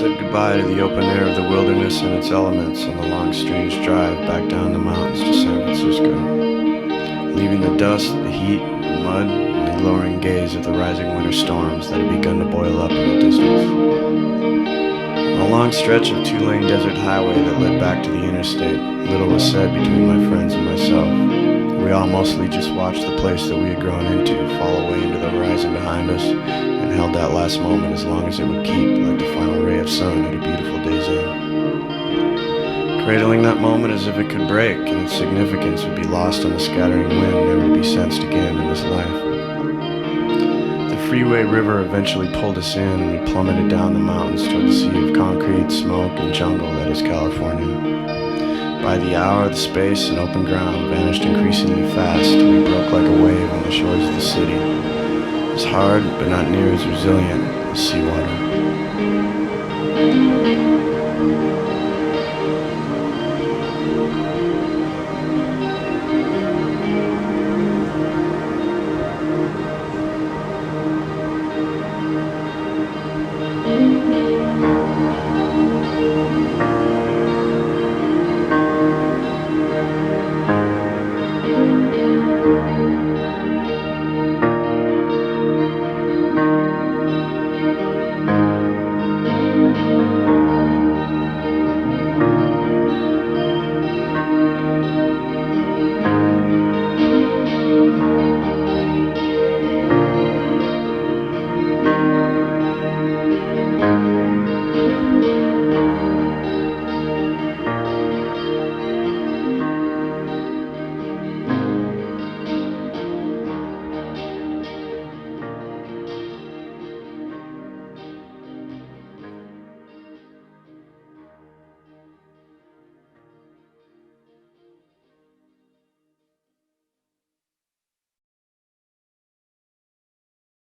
said goodbye to the open air of the wilderness and its elements on the long, strange drive back down the mountains to San Francisco, leaving the dust, the heat, the mud, and the lowering gaze of the rising winter storms that had begun to boil up in the distance. On a long stretch of two-lane desert highway that led back to the interstate, little was said between my friends and myself. We all mostly just watched the place that we had grown into fall away into the horizon behind us, and held that last moment as long as it would keep, like the final ray of sun at a beautiful day's end. Cradling that moment as if it could break, and its significance would be lost on the scattering wind, never to be sensed again in this life. The freeway river eventually pulled us in, and we plummeted down the mountains toward the sea of concrete, smoke, and jungle that is California. By the hour, the space and open ground vanished increasingly fast, and we broke like a wave on the shores of the city. It was hard, but not near as resilient as seawater.